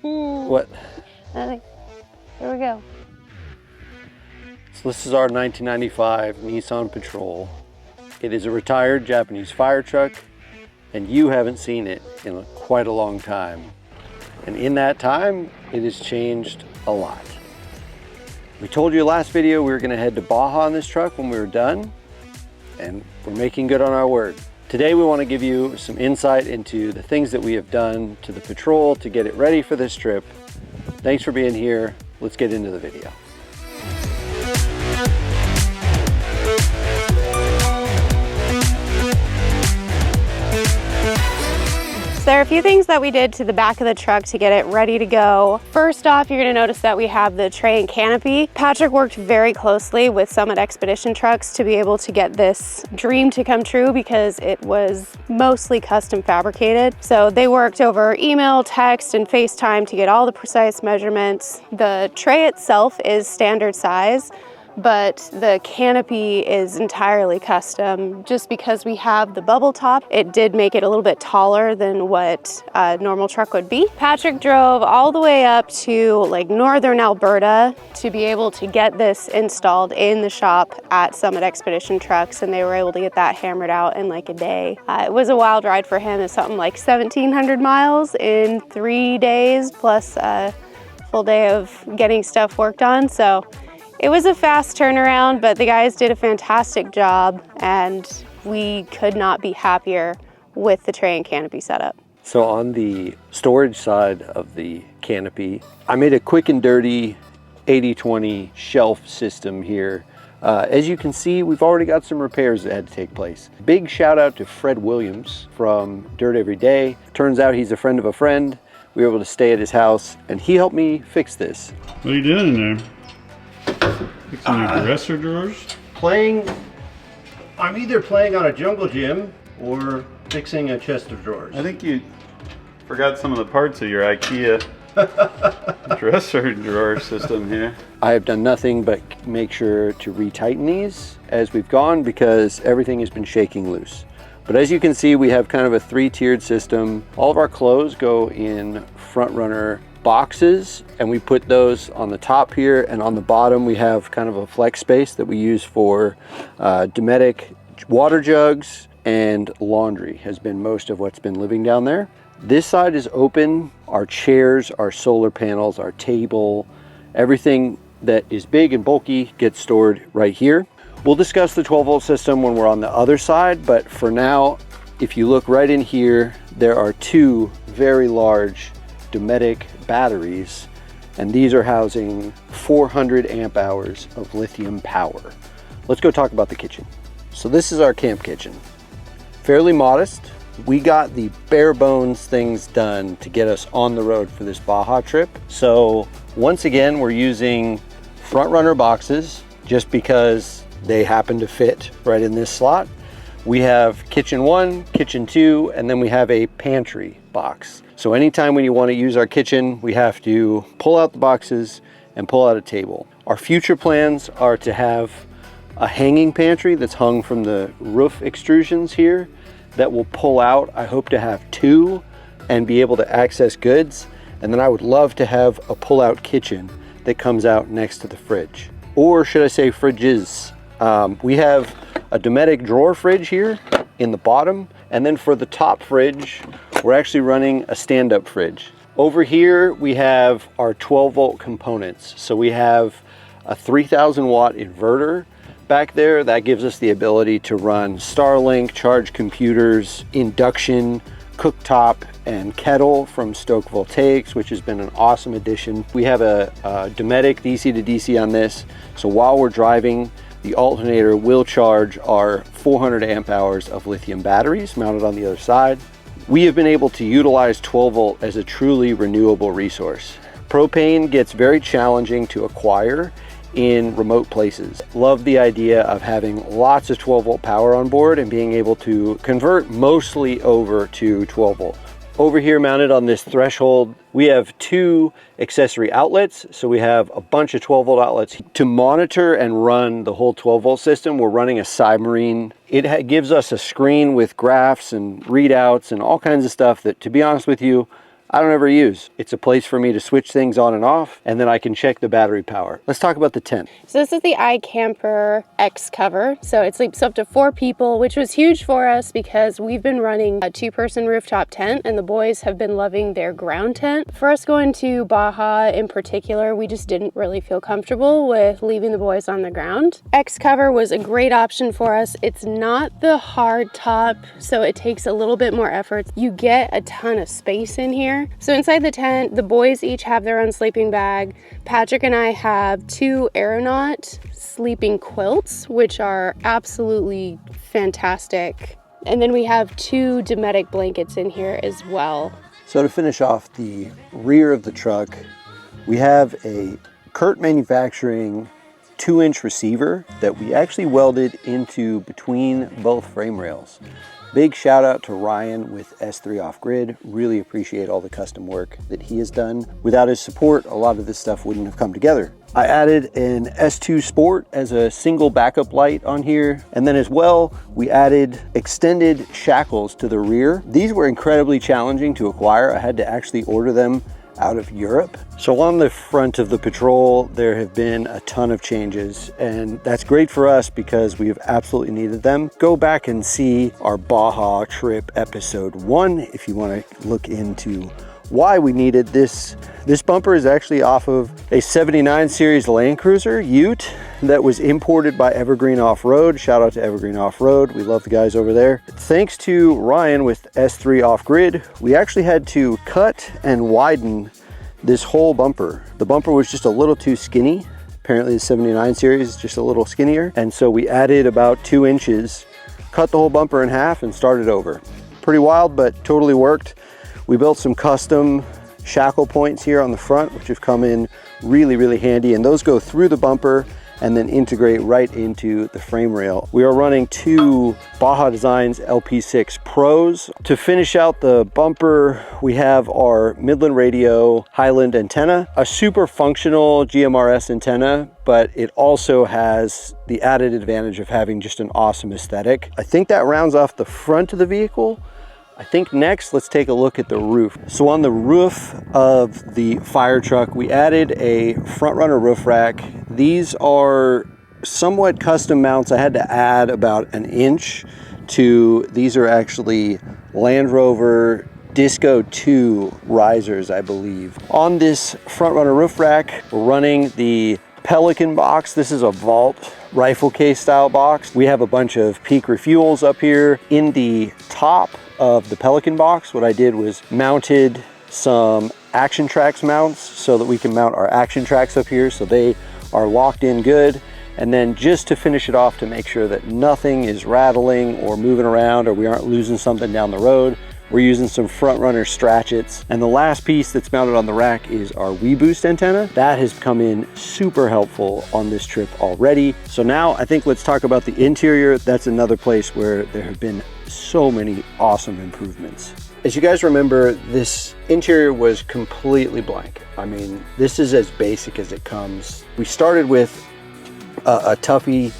What? Nothing. Here we go. So this is our 1995 Nissan Patrol. It is a retired Japanese fire truck, and you haven't seen it in quite a long time. And in that time, it has changed a lot. We told you last video we were gonna head to Baja on this truck when we were done, and we're making good on our word. Today we want to give you some insight into the things that we have done to the Patrol to get it ready for this trip. Thanks for being here. Let's get into the video. So there are a few things that we did to the back of the truck to get it ready to go. First off, you're gonna notice that we have the tray and canopy. Patrick worked very closely with Summit Expedition trucks to be able to get this dream to come true because it was mostly custom fabricated. So they worked over email, text, and FaceTime to get all the precise measurements. The tray itself is standard size, but the canopy is entirely custom. Just because we have the bubble top, it did make it a little bit taller than what a normal truck would be. Patrick drove all the way up to like northern Alberta to be able to get this installed in the shop at Summit Expedition Trucks, and they were able to get that hammered out in like a day. It was a wild ride for him. It's something like 1,700 miles in 3 days, plus a full day of getting stuff worked on. So it was a fast turnaround, but the guys did a fantastic job, and we could not be happier with the tray and canopy setup. So on the storage side of the canopy, I made a quick and dirty 80-20 shelf system here. As you can see, we've already got some repairs that had to take place. Big shout out to Fred Williams from Dirt Every Day. Turns out he's a friend of a friend. We were able to stay at his house, and he helped me fix this. What are you doing in there? Fixing your dresser drawers? I'm either playing on a jungle gym or fixing a chest of drawers. I think you forgot some of the parts of your IKEA dresser drawer system here. I have done nothing but make sure to retighten these as we've gone because everything has been shaking loose. But as you can see, we have kind of a 3-tiered system. All of our clothes go in front runner boxes, and we put those on the top here, and on the bottom we have kind of a flex space that we use for Dometic water jugs, and laundry has been most of what's been living down there. This side is open. Our chairs, our solar panels, our table, everything that is big and bulky gets stored right here. We'll discuss the 12-volt system when we're on the other side, but for now, if you look right in here, there are 2 very large Dometic batteries, and these are housing 400 amp hours of lithium power. Let's go talk about the kitchen. So this is our camp kitchen. Fairly modest. We got the bare bones things done to get us on the road for this Baja trip. So once again, we're using front runner boxes just because they happen to fit right in this slot. We have kitchen 1, kitchen 2, and then we have a pantry box. So anytime when you want to use our kitchen, we have to pull out the boxes and pull out a table. Our future plans are to have a hanging pantry that's hung from the roof extrusions here that will pull out. I hope to have 2 and be able to access goods. And then I would love to have a pull-out kitchen that comes out next to the fridge. Or should I say fridges? We have a Dometic drawer fridge here in the bottom, and then for the top fridge, we're actually running a stand-up fridge. Over here, we have our 12-volt components. So we have a 3,000 watt inverter back there. That gives us the ability to run Starlink, charge computers, induction, cooktop, and kettle from Stoke Voltaics, which has been an awesome addition. We have a Dometic DC to DC on this. So while we're driving, the alternator will charge our 400 amp hours of lithium batteries mounted on the other side. We have been able to utilize 12 volt as a truly renewable resource. Propane gets very challenging to acquire in remote places. Love the idea of having lots of 12 volt power on board and being able to convert mostly over to 12 volt. Over here mounted on this threshold, we have 2 accessory outlets. So we have a bunch of 12 volt outlets to monitor and run the whole 12 volt system. We're running a Submarine. It gives us a screen with graphs and readouts and all kinds of stuff that, to be honest with you, I don't ever use. It's a place for me to switch things on and off, and then I can check the battery power. Let's talk about the tent. So this is the iKamper X cover. So it sleeps up to 4 people, which was huge for us because we've been running a 2-person rooftop tent and the boys have been loving their ground tent. For us going to Baja in particular, we just didn't really feel comfortable with leaving the boys on the ground. X cover was a great option for us. It's not the hard top, so it takes a little bit more effort. You get a ton of space in here. So inside the tent, the boys each have their own sleeping bag. Patrick and I have 2 Aeronaut sleeping quilts, which are absolutely fantastic. And then we have 2 Dometic blankets in here as well. So to finish off the rear of the truck, we have a Kurt Manufacturing 2-inch receiver that we actually welded into between both frame rails. Big shout out to Ryan with S3 Off Grid. Really appreciate all the custom work that he has done. Without his support, a lot of this stuff wouldn't have come together. I added an S2 Sport as a single backup light on here. And then as well, we added extended shackles to the rear. These were incredibly challenging to acquire. I had to actually order them out of Europe. So on the front of the Patrol, there have been a ton of changes, and that's great for us because we have absolutely needed them. Go back and see our Baja trip episode 1 if you want to look into why we needed this. This bumper is actually off of a 79 series Land Cruiser Ute that was imported by Evergreen Off-Road. Shout out to Evergreen Off-Road. We love the guys over there. Thanks to Ryan with S3 Off Grid, we actually had to cut and widen this whole bumper. The bumper was just a little too skinny. Apparently the 79 series is just a little skinnier. And so we added about 2 inches, cut the whole bumper in half and started over. Pretty wild, but totally worked. We built some custom shackle points here on the front, which have come in really, really handy. And those go through the bumper and then integrate right into the frame rail. We are running 2 Baja Designs LP6 Pros. To finish out the bumper, we have our Midland Radio Highland antenna, a super functional GMRS antenna, but it also has the added advantage of having just an awesome aesthetic. I think that rounds off the front of the vehicle. I think next, let's take a look at the roof. So on the roof of the Firetruck, we added a front runner roof rack. These are somewhat custom mounts. I had to add about 1 inch to, these are actually Land Rover Disco 2 risers, I believe. On this front runner roof rack, we're running the Pelican box. This is a vault rifle case style box. We have a bunch of peak refuels up here. In the top of the Pelican box, what I did was mounted some Action Tracks mounts so that we can mount our Action Tracks up here so they are locked in good. And then just to finish it off, to make sure that nothing is rattling or moving around or we aren't losing something down the road, we're using some front runner Stratchets. And the last piece that's mounted on the rack is our WeBoost antenna. That has come in super helpful on this trip already. So now I think let's talk about the interior. That's another place where there have been so many awesome improvements. As you guys remember, this interior was completely blank. I mean, this is as basic as it comes. We started with a Tuffy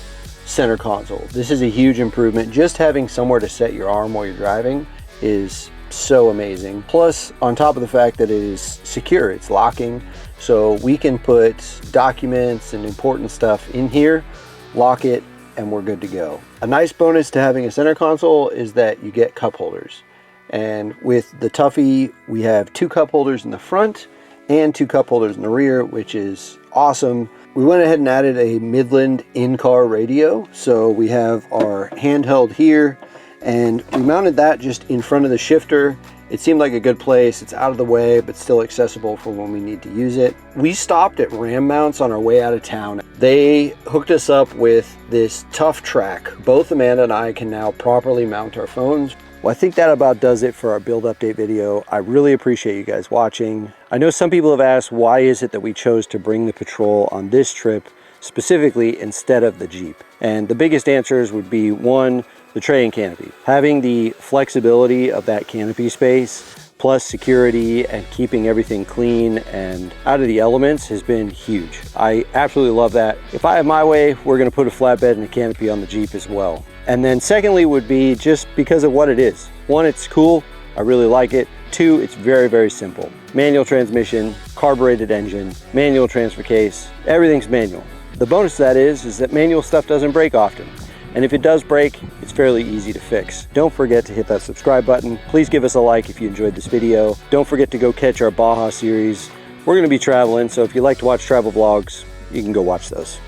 center console. This is a huge improvement. Just having somewhere to set your arm while you're driving is so amazing. Plus, on top of the fact that it is secure, it's locking, so we can put documents and important stuff in here, lock it, and we're good to go. A nice bonus to having a center console is that you get cup holders. And with the Tuffy, we have 2 cup holders in the front and 2 cup holders in the rear, which is awesome. We went ahead and added a Midland in-car radio. So we have our handheld here, and we mounted that just in front of the shifter. It seemed like a good place. It's out of the way, but still accessible for when we need to use it. We stopped at Ram Mounts on our way out of town. They hooked us up with this Tuff track. Both Amanda and I can now properly mount our phones. Well, I think that about does it for our build update video. I really appreciate you guys watching. I know some people have asked, why is it that we chose to bring the Patrol on this trip specifically instead of the Jeep? And the biggest answers would be, 1, the tray and canopy. Having the flexibility of that canopy space, plus security and keeping everything clean and out of the elements has been huge. I absolutely love that. If I have my way, we're gonna put a flatbed and a canopy on the Jeep as well. And then secondly would be just because of what it is. 1, it's cool. I really like it. 2, it's very, very simple. Manual transmission, carbureted engine, manual transfer case, everything's manual. The bonus to that is that manual stuff doesn't break often. And if it does break, it's fairly easy to fix. Don't forget to hit that subscribe button. Please give us a like if you enjoyed this video. Don't forget to go catch our Baja series. We're gonna be traveling, so if you like to watch travel vlogs, you can go watch those.